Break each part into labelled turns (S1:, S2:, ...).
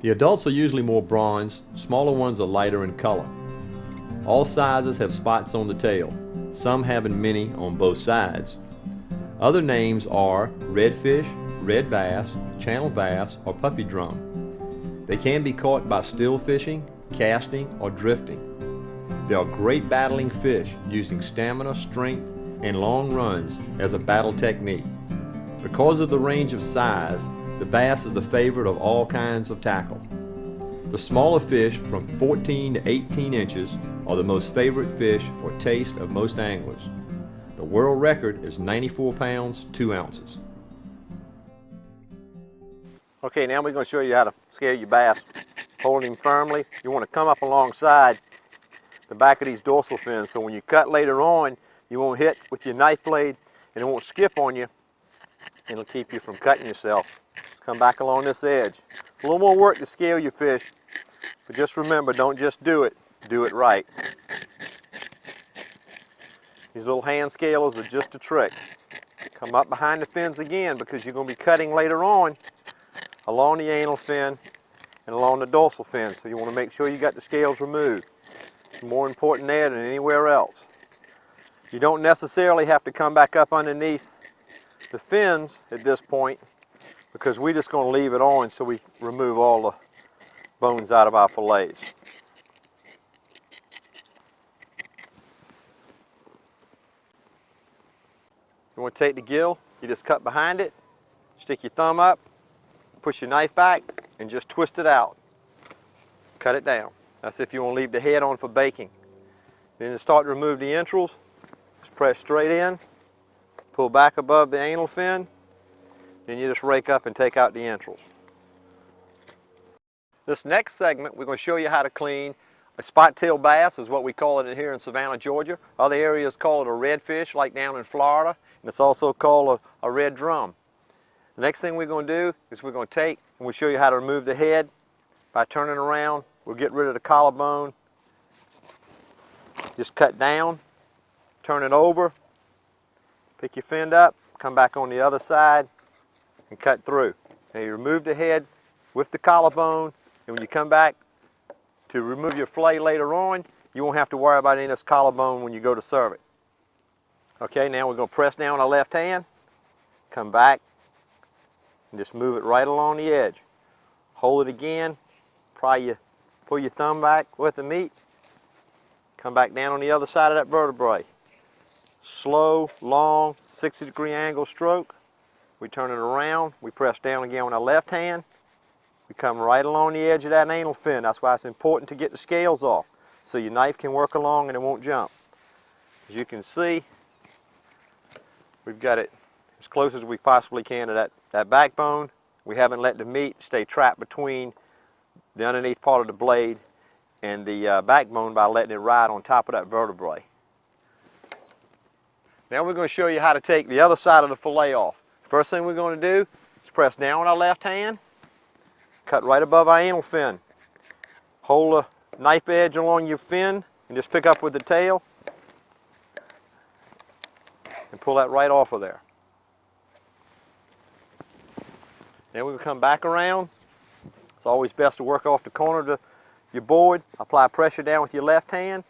S1: The adults are usually more bronze, smaller ones are lighter in color. All sizes have spots on the tail, some having many on both sides. Other names are redfish, red bass, channel bass, or puppy drum. They can be caught by still fishing, casting, or drifting. They are great battling fish, using stamina, strength, and long runs as a battle technique. Because of the range of size, the bass is the favorite of all kinds of tackle. The smaller fish from 14 to 18 inches are the most favorite fish for taste of most anglers. The world record is 94 pounds, 2 ounces.
S2: Okay, now we're going to show you how to scale your bass. Hold him firmly. You want to come up alongside the back of these dorsal fins, so when you cut later on, you won't hit with your knife blade and it won't skip on you. It'll keep you from cutting yourself. Come back along this edge. A little more work to scale your fish, but just remember, don't just do it right. These little hand scalers are just a trick. Come up behind the fins again, because you're going to be cutting later on along the anal fin and along the dorsal fin, so you want to make sure you got the scales removed. It's more important there than anywhere else. You don't necessarily have to come back up underneath the fins at this point, because we're just going to leave it on so we remove all the bones out of our fillets. You want to take the gill, you just cut behind it, stick your thumb up, push your knife back, and just twist it out. Cut it down. That's if you want to leave the head on for baking. Then to start to remove the entrails, just press straight in, pull back above the anal fin, then you just rake up and take out the entrails. This next segment, we're going to show you how to clean a spot-tailed bass, is what we call it here in Savannah, Georgia. Other areas call it a redfish, like down in Florida, and it's also called a red drum. The next thing we're going to do is we're going to take and we'll show you how to remove the head by turning around. We'll get rid of the collarbone. Just cut down, turn it over, pick your fin up, come back on the other side, and cut through. Now you remove the head with the collarbone, and when you come back to remove your fillet later on, you won't have to worry about any of this collarbone when you go to serve it. Okay, now we're going to press down our left hand, come back, and just move it right along the edge. Hold it again, pull your thumb back with the meat, come back down on the other side of that vertebrae. Slow, long, 60-degree angle stroke. We turn it around, we press down again with our left hand. We come right along the edge of that anal fin. That's why it's important to get the scales off, so your knife can work along and it won't jump. As you can see, we've got it as close as we possibly can to that backbone. We haven't let the meat stay trapped between the underneath part of the blade and the backbone by letting it ride on top of that vertebrae. Now we're going to show you how to take the other side of the fillet off. First thing we're going to do is press down with our left hand, cut right above our anal fin. Hold the knife edge along your fin and just pick up with the tail and pull that right off of there. Then we'll come back around. It's always best to work off the corner of your board. Apply pressure down with your left hand.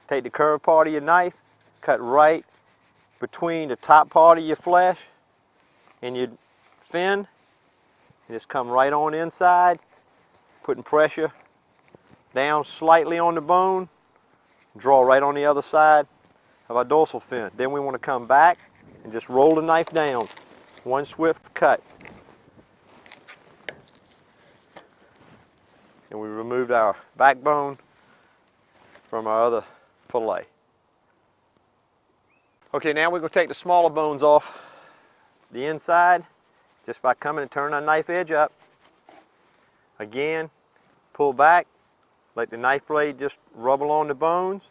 S2: Take the curved part of your knife, cut right between the top part of your flesh and your fin. And just come right on inside, putting pressure down slightly on the bone. Draw right on the other side of our dorsal fin. Then we want to come back and just roll the knife down. One swift cut. And we removed our backbone from our other fillet. Okay, now we're going to take the smaller bones off the inside just by coming and turning our knife edge up. Again, pull back, let the knife blade just rub along the bones.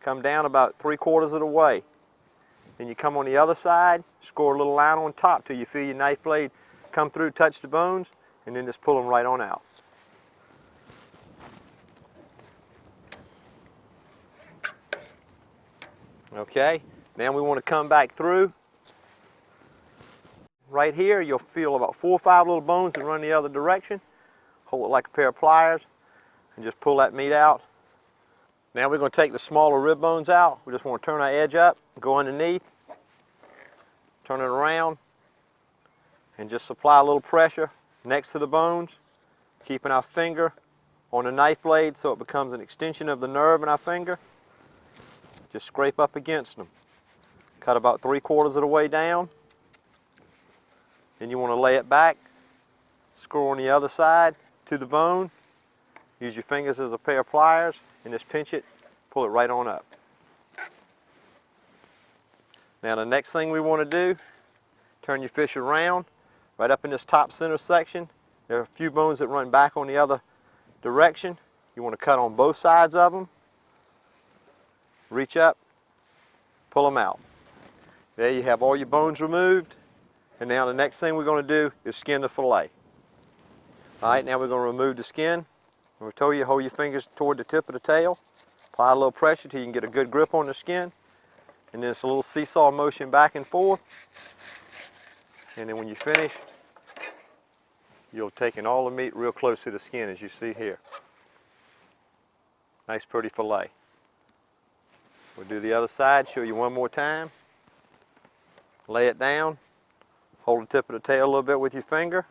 S2: Come down about 3/4 of the way. Then you come on the other side, score a little line on top till you feel your knife blade come through, touch the bones, and then just pull them right on out. Okay, now we want to come back through. Right here, you'll feel about 4 or 5 little bones that run the other direction. hold it like a pair of pliers, and just pull that meat out. Now we're going to take the smaller rib bones out. We just want to turn our edge up, go underneath, turn it around, and just apply a little pressure next to the bones, keeping our finger on the knife blade so it becomes an extension of the nerve in our finger. Just scrape up against them. Cut about 3/4 of the way down. Then you want to lay it back, screw on the other side to the bone. Use your fingers as a pair of pliers and just pinch it, pull it right on up. Now the next thing we want to do, turn your fish around. Right up in this top center section, there are a few bones that run back on the other direction. You want to cut on both sides of them. Reach up, pull them out. There you have all your bones removed. And now the next thing we're going to do is skin the fillet. Alright, now we're going to remove the skin. We told you, hold your fingers toward the tip of the tail. Apply a little pressure till you can get a good grip on the skin. And then it's a little seesaw motion back and forth. And then when you finish, you'll take in all the meat real close to the skin, as you see here. Nice pretty fillet. We'll do the other side, show you one more time. Lay it down. Hold the tip of the tail a little bit with your finger.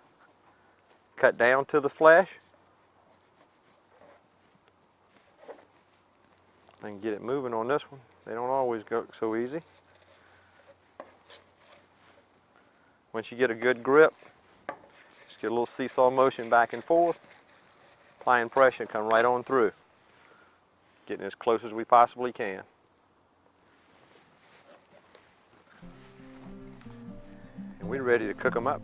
S2: Cut down to the flesh. And get it moving on this one. They don't always go so easy. Once you get a good grip, just get a little seesaw motion back and forth. Applying pressure, come right on through. Getting as close as we possibly can. And we're ready to cook them up.